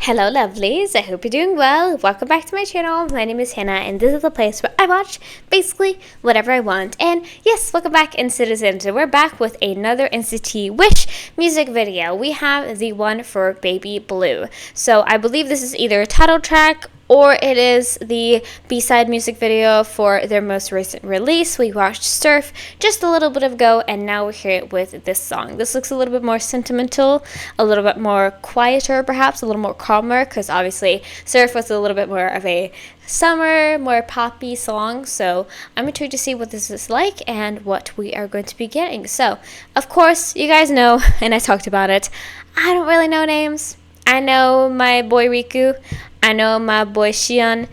Hello lovelies, I hope you're doing well. Welcome back to my channel. My name is Hannah and this is the place where I watch basically whatever I want. And yes, welcome back NCTZEN. So we're back with another NCT Wish music video. We have the one for Baby Blue. So I believe this is either a title track or it is the B-side music video for their most recent release. We watched Surf just a little bit ago, and now we're here with this song. This looks a little bit more sentimental, a little bit more quieter perhaps, a little more calmer, because obviously Surf was a little bit more of a summer, more poppy song. So I'm intrigued to see what this is like and what we are going to be getting. So, of course, you guys know, and I talked about it, I don't really know names. I know my boy Riku. I know my boy Shion.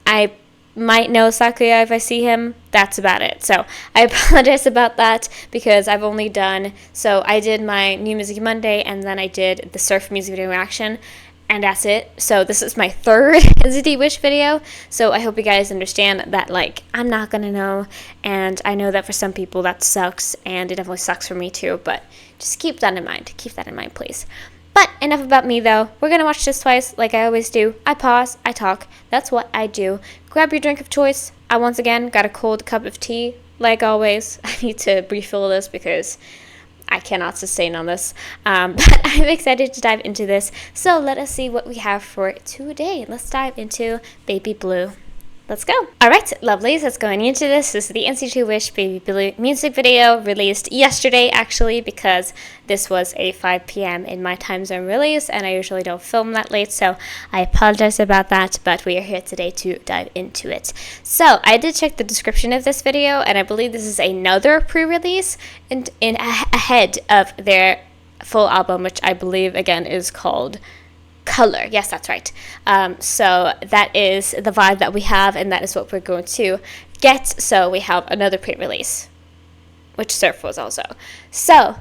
I might know Sakuya if I see him. That's about it. So I apologize about that because I've only done, so I did my New Music Monday and then I did the Surf music video reaction, and that's it. So this is my third NCT Wish video. So I hope you guys understand that, like, I'm not gonna know, and I know that for some people that sucks, and it definitely sucks for me too, but just keep that in mind. Keep that in mind, please. But enough about me though. We're gonna watch this twice like I always do. I pause, I talk. That's what I do. Grab your drink of choice. I once again got a cold cup of tea, like always. I need to refill this because I cannot sustain on this. But I'm excited to dive into this. So let us see what we have for today. Let's dive into Baby Blue. Let's go. Alright, lovelies, let's go into this. This is the NCT Wish Baby Blue music video, released yesterday actually, because this was a 5 p.m. in my time zone release, and I usually don't film that late, so I apologize about that, but we are here today to dive into it. So, I did check the description of this video, and I believe this is another pre-release ahead of their full album, which I believe, again, is called Color. Yes, that's right. So that is the vibe that we have, and that is what we're going to get. So we have another pre-release, which Surf was also. So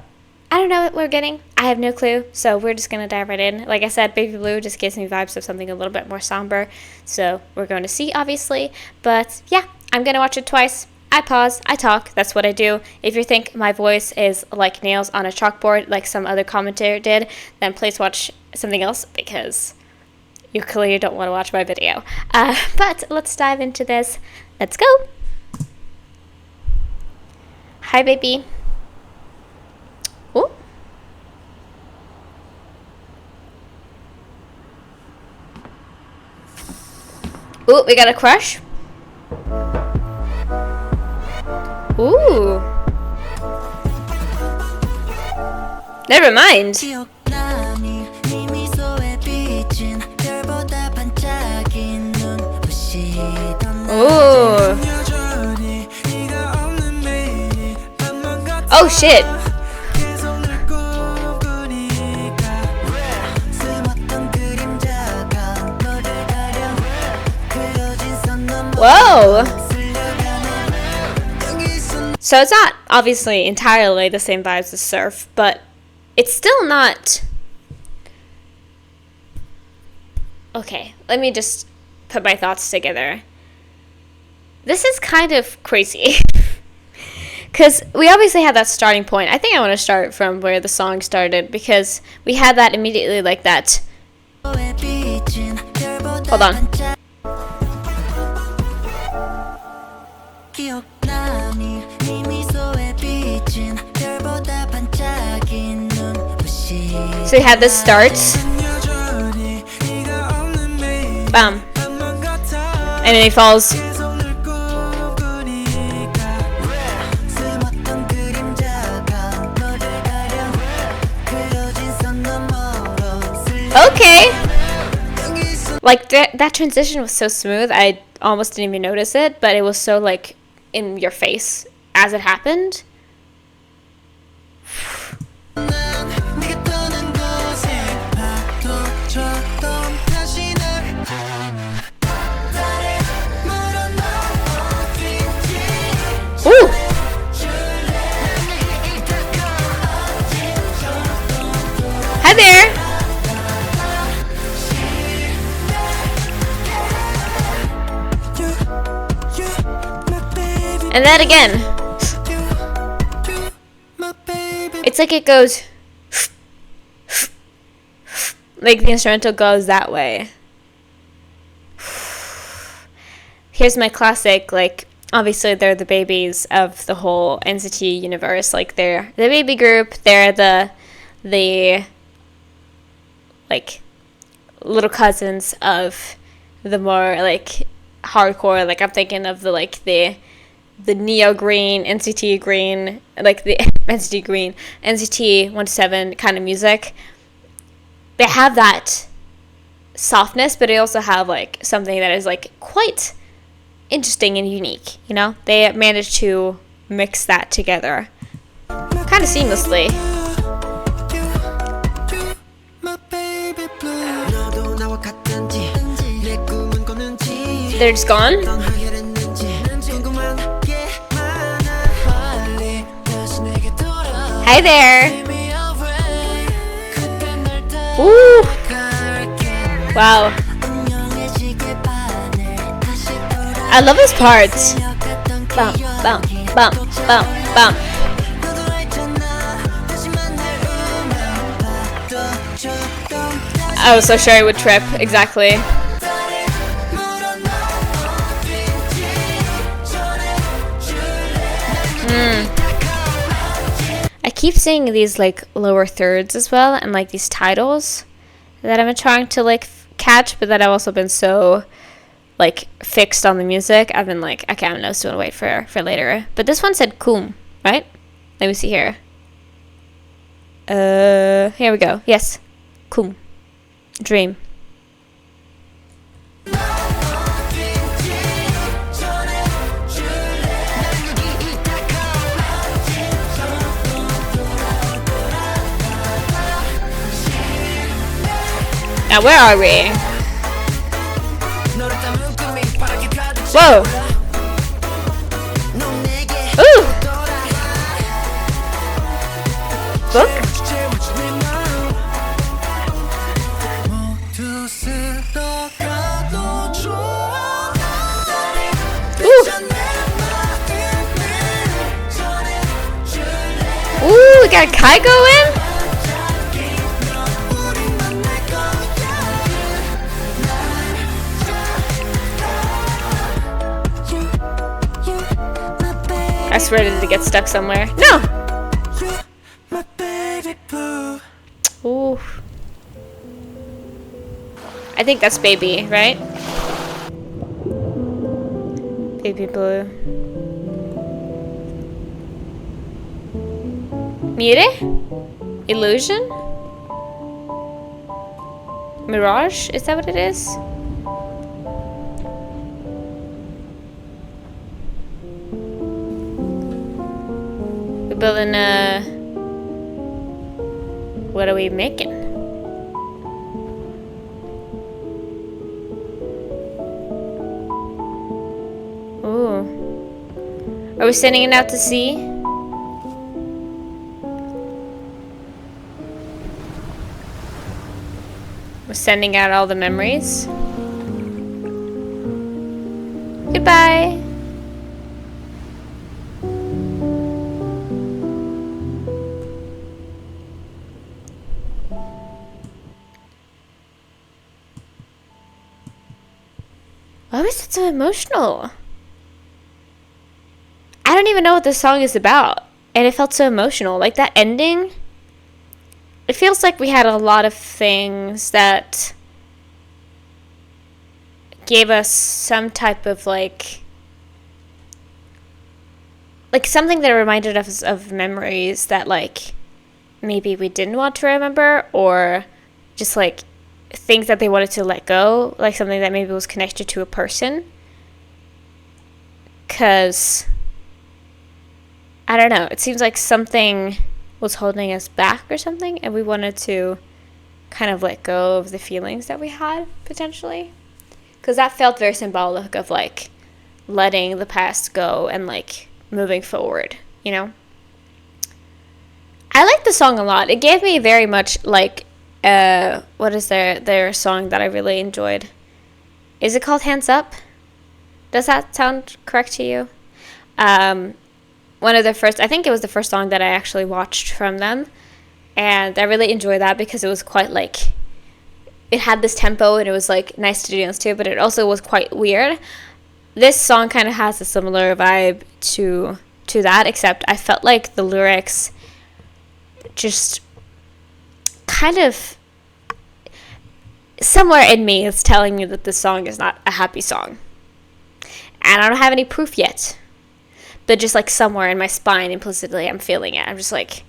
I don't know what we're getting. I have no clue. So we're just gonna dive right in. Like I said, Baby Blue just gives me vibes of something a little bit more somber. So we're going to see, obviously. But yeah, I'm gonna watch it twice. I pause, I talk, that's what I do. If you think my voice is like nails on a chalkboard, like some other commentator did, then please watch something else, because you clearly don't want to watch my video. But let's dive into this. Let's go. Hi, baby. Ooh. Ooh, we got a crush. Ooh. Never mind. Ooh. Oh shit. Whoa. So it's not obviously entirely the same vibes as Surf, but it's still not. Okay, let me just put my thoughts together. This is kind of crazy. Because we obviously had that starting point. I think I want to start from where the song started, because we had that immediately, like that. Hold on. So we had this start. Bam. And then he falls. Okay. Like that transition was so smooth, I almost didn't even notice it, but it was so like in your face as it happened. Ooh. Hi there. And then again. It's like it goes Like the instrumental goes that way. Here's my classic, like, obviously they're the babies of the whole NCT universe. Like, they're the baby group, they're the like little cousins of the more like hardcore, like I'm thinking of the Neo Green, NCT Green, like the NCT Green, NCT 127 kind of music. They have that softness, but they also have like something that is like quite interesting and unique, you know? They managed to mix that together kind of seamlessly. They're just gone. Hi there. Ooh. Wow. I love this part. Bump, bump, bump, bump, bump. I was so sure I would trip. Exactly. I keep seeing these like lower thirds as well, and like these titles that I've been trying to like catch, but that I've also been so like fixed on the music. I've been like, okay, I'm just gonna wait for later. But this one said "Kum," right? Let me see here. Here we go. Yes, "Kum," Dream. Now where are we? Whoa! Ooh! Book? Ooh, we got Kai going? I swear did it get stuck somewhere. No! Ooh. I think that's Baby, right? Baby Blue. Mire? Illusion? Mirage? Is that what it is? We're building a... What are we making? Ooh. Are we sending it out to sea? We're sending out all the memories. Goodbye. Why was it so emotional? I don't even know what this song is about, and it felt so emotional. Like that ending, it feels like we had a lot of things that gave us some type of like something that reminded us of memories that like maybe we didn't want to remember, or just like things that they wanted to let go, like something that maybe was connected to a person. Because I don't know, it seems like something was holding us back or something, and we wanted to kind of let go of the feelings that we had potentially, because that felt very symbolic of like letting the past go and like moving forward, you know. I like the song a lot. It gave me very much like what is their song that I really enjoyed? Is it called Hands Up? Does that sound correct to you? One of the first, I think it was the first song that I actually watched from them, and I really enjoyed that because it was quite like it had this tempo and it was like nice to dance to, but it also was quite weird. This song kind of has a similar vibe to that, except I felt like the lyrics just kind of, somewhere in me is telling me that this song is not a happy song. And I don't have any proof yet. But just like somewhere in my spine, implicitly, I'm feeling it. I'm just like,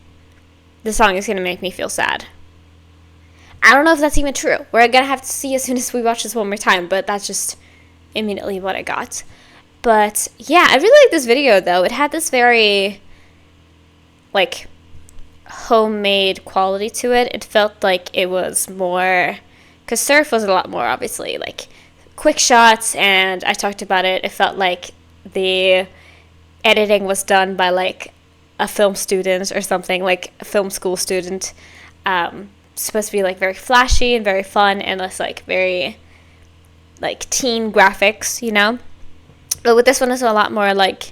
this song is going to make me feel sad. I don't know if that's even true. We're going to have to see as soon as we watch this one more time, but that's just immediately what I got. But yeah, I really like this video though. It had this very like homemade quality to it. It felt like it was more, because Surf was a lot more obviously like quick shots, and I talked about it. It felt like the editing was done by like a film student or something, like a film school student. Supposed to be like very flashy and very fun, and less like very like teen graphics, you know. But with this one, it's a lot more like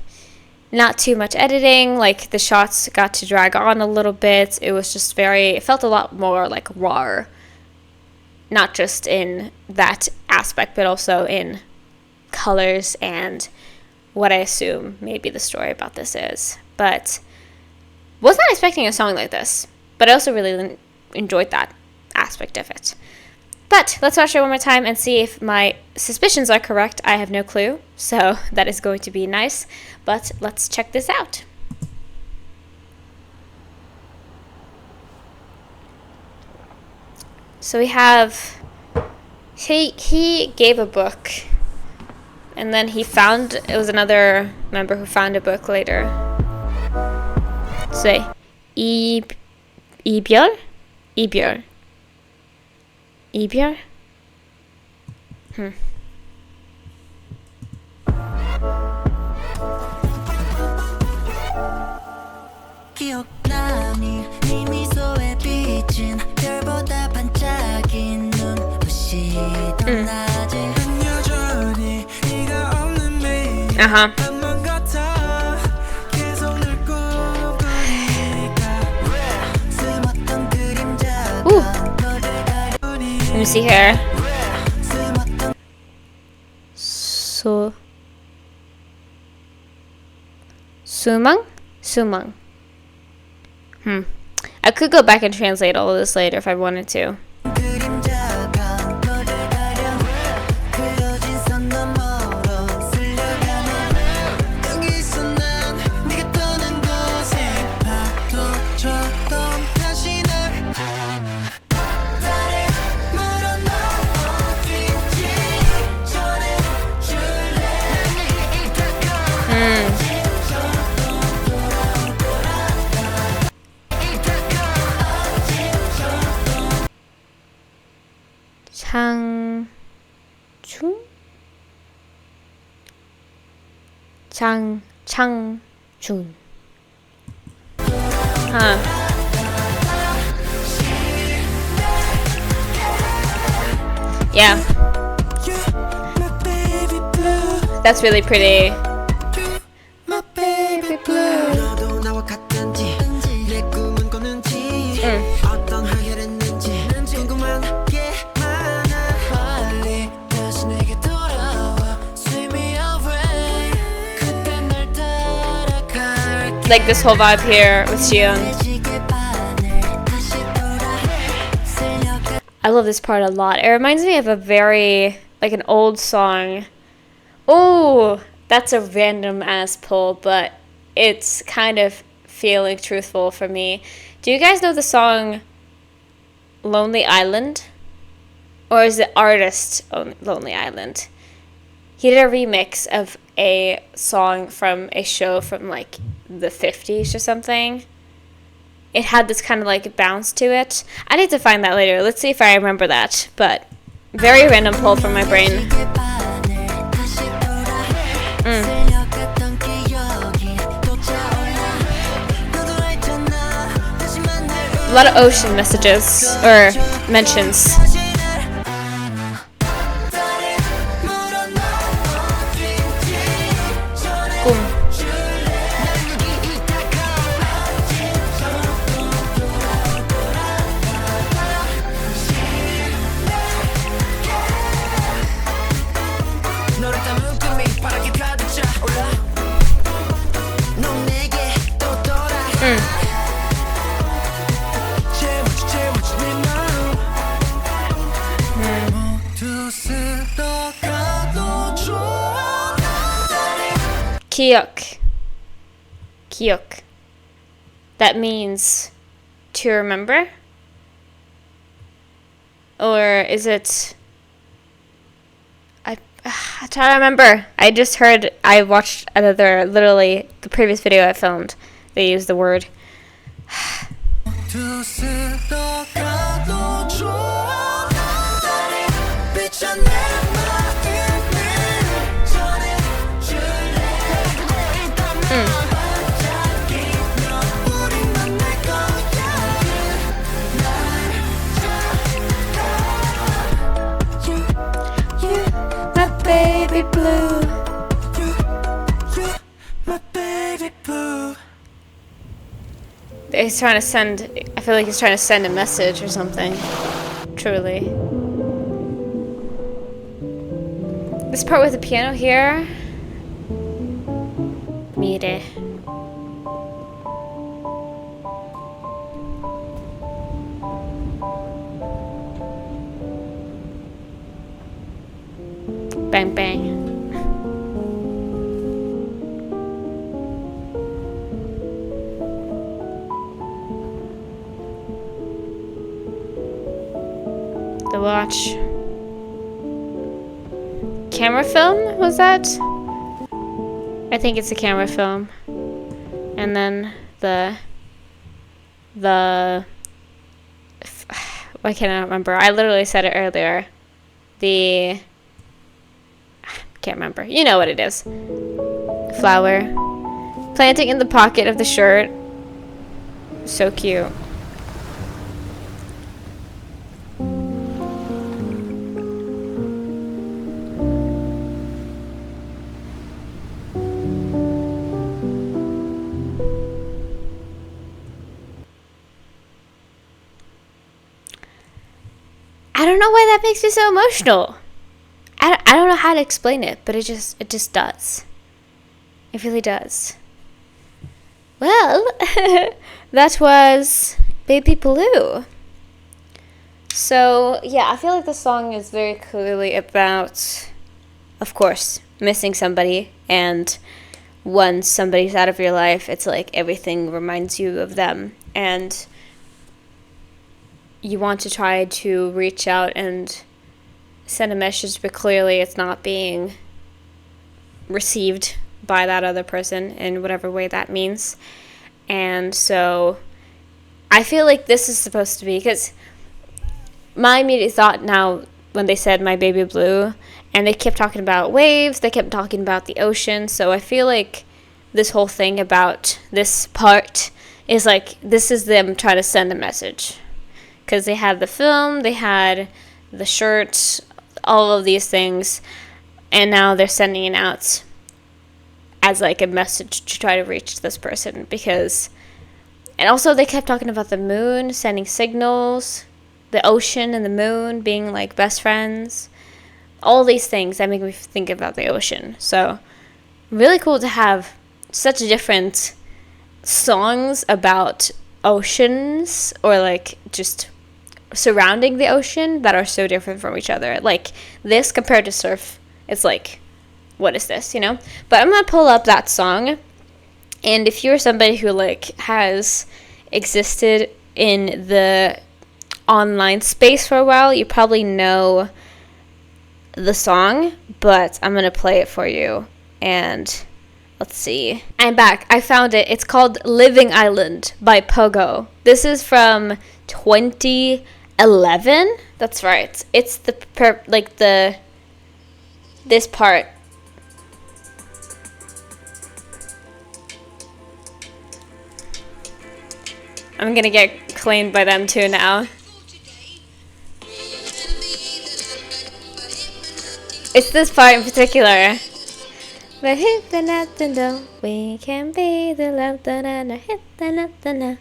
not too much editing. Like the shots got to drag on a little bit. It was just it felt a lot more like raw, not just in that aspect, but also in colors and what I assume maybe the story about this is. But was not expecting a song like this, but I also really enjoyed that aspect of it. But let's watch it one more time and see if my suspicions are correct. I have no clue, so that is going to be nice. But let's check this out. So we have, he gave a book, and then it was another member who found a book later. Say, 이별? 이별. 기억나니 네 미소에 비친 별보다 반짝인 눈부시던 낮에 여전히 네가 없는 매일 한번 같아 계속 널 꼽으니까 숨었던 그림자가 너를 가려니. Let me see here. Sumang. I could go back and translate all of this later if I wanted to. 창준. Yeah. That's really pretty. Like this whole vibe here with Xion. I love this part a lot. It reminds me of a very, like an old song. Oh, that's a random ass pull, but it's kind of feeling truthful for me. Do you guys know the song Lonely Island? Or is it artist Lonely Island? He did a remix of a song from a show from like the 50s or something. It had this kind of like bounce to it. I need to find that later. Let's see if I remember that. But very random pull from my brain. A lot of ocean messages or mentions. Boom. Kiok. Kiok. That means to remember? Or is it... I try to remember. I watched another, literally, the previous video I filmed. They used the word. Baby blue. My baby blue. He's trying to send, I feel like he's trying to send a message or something. Truly. This part with the piano here. Mire. Bang bang. The watch. Camera film, was that? I think it's a camera film. And then why can't I remember? I literally said it earlier. Can't remember. You know what it is. Flower. Planting in the pocket of the shirt. So cute. I don't know why that makes me so emotional. I don't know how to explain it, but it just does. It really does. Well, that was Baby Blue. So, yeah, I feel like the song is very clearly about, of course, missing somebody. And once somebody's out of your life, it's like everything reminds you of them. And you want to try to reach out and send a message, but clearly it's not being received by that other person in whatever way that means. And so I feel like this is supposed to be, because my immediate thought now when they said My Baby Blue, and they kept talking about waves, they kept talking about the ocean, so I feel like this whole thing about this part is like, this is them trying to send a message. Because they had the film, they had the shirt, all of these things, and now they're sending it out as like a message to try to reach this person. Because, and also they kept talking about the moon sending signals, the ocean and the moon being like best friends, all these things that make me think about the ocean. So really cool to have such different songs about oceans, or like just surrounding the ocean, that are so different from each other. Like this compared to surf, it's like, what is this, you know? But I'm gonna pull up that song, and if you're somebody who like has existed in the online space for a while, you probably know the song, but I'm gonna play it for you. And let's see, I'm back. I found it. It's called Living Island by Pogo. This is from 2011. That's right. It's this part. I'm gonna get claimed by them too now. It's this part in particular. But hit the nothing though, we can be the love that I hit the nothing.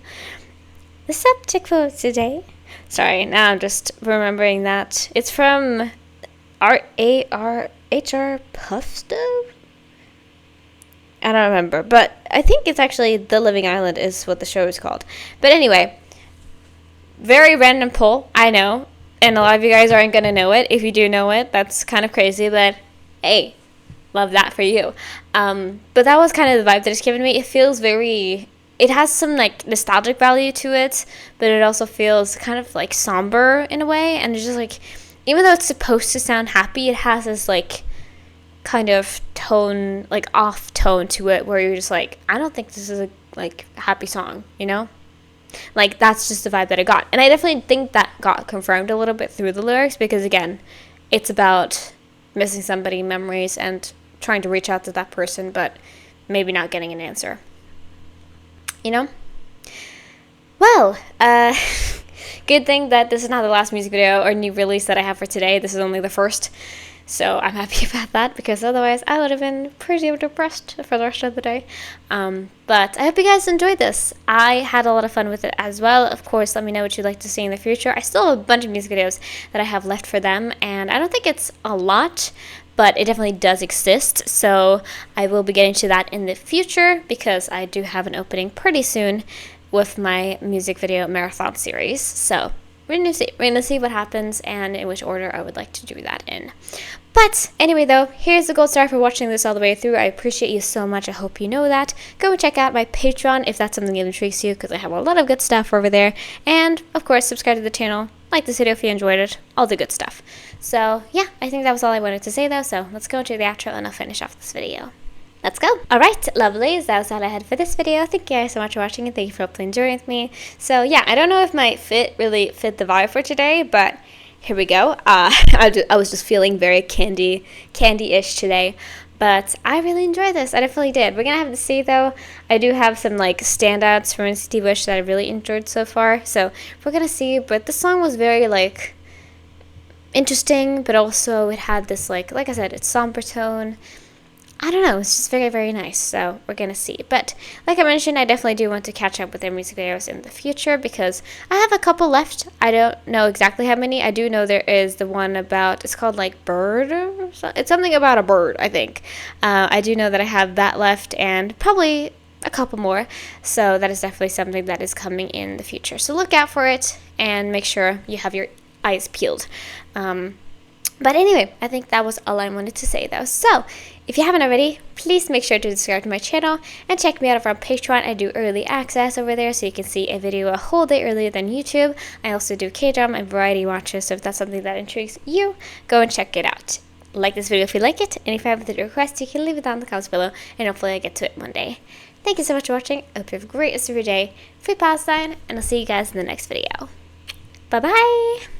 The subject for today. Sorry, now I'm just remembering that. It's from HR Puff Stove? I don't remember, but I think it's actually The Living Island is what the show is called. But anyway, very random poll, I know, and a lot of you guys aren't going to know it. If you do know it, that's kind of crazy, but hey, love that for you. But that was kind of the vibe that it's given me. It feels very, it has some like nostalgic value to it, but it also feels kind of like somber in a way, and it's just like, even though it's supposed to sound happy, it has this like kind of tone, like off tone to it, where you're just like, I don't think this is a like happy song, you know? Like, that's just the vibe that I got. And I definitely think that got confirmed a little bit through the lyrics, because again, it's about missing somebody, memories, and trying to reach out to that person, but maybe not getting an answer, you know? Well, good thing that this is not the last music video or new release that I have for today. This is only the first. So I'm happy about that, because otherwise I would have been pretty depressed for the rest of the day. But I hope you guys enjoyed this. I had a lot of fun with it as well. Of course, let me know what you'd like to see in the future. I still have a bunch of music videos that I have left for them, and I don't think it's a lot, but it definitely does exist. So I will be getting to that in the future, because I do have an opening pretty soon with my music video marathon series. So we're gonna see what happens and in which order I would like to do that in. But anyway, though, here's the gold star for watching this all the way through. I appreciate you so much. I hope you know that. Go and check out my Patreon if that's something that intrigues you, because I have a lot of good stuff over there. And of course, subscribe to the channel, like this video if you enjoyed it, all the good stuff. So yeah, I think that was all I wanted to say though. So let's go into the outro and I'll finish off this video. Let's go. Alright, lovelies, that was all I had for this video. Thank you guys so much for watching, and thank you for playing journey with me. So yeah, I don't know if my fit really fit the vibe for today, but here we go. I was just feeling very candy-ish today, but I really enjoyed this. I definitely did. We're gonna have to see though. I do have some like standouts from NCT Wish that I really enjoyed so far, so we're gonna see. But this song was very like interesting, but also it had this like I said, it's somber tone. I don't know, it's just very, very nice, so we're gonna see. But like I mentioned, I definitely do want to catch up with their music videos in the future, because I have a couple left. I don't know exactly how many. I do know there is the one about, it's called like Bird or something. It's something about a bird, I think. I do know that I have that left, and probably a couple more, so that is definitely something that is coming in the future. So look out for it, and make sure you have your eyes peeled. But anyway, I think that was all I wanted to say though. So, if you haven't already, please make sure to subscribe to my channel and check me out over on Patreon. I do early access over there, so you can see a video a whole day earlier than YouTube. I also do K-drama and variety watches, so if that's something that intrigues you, go and check it out. Like this video if you like it, and if you have a request, you can leave it down in the comments below, and hopefully I get to it one day. Thank you so much for watching. I hope you have a great rest of your day. Free Palestine, and I'll see you guys in the next video. Bye-bye!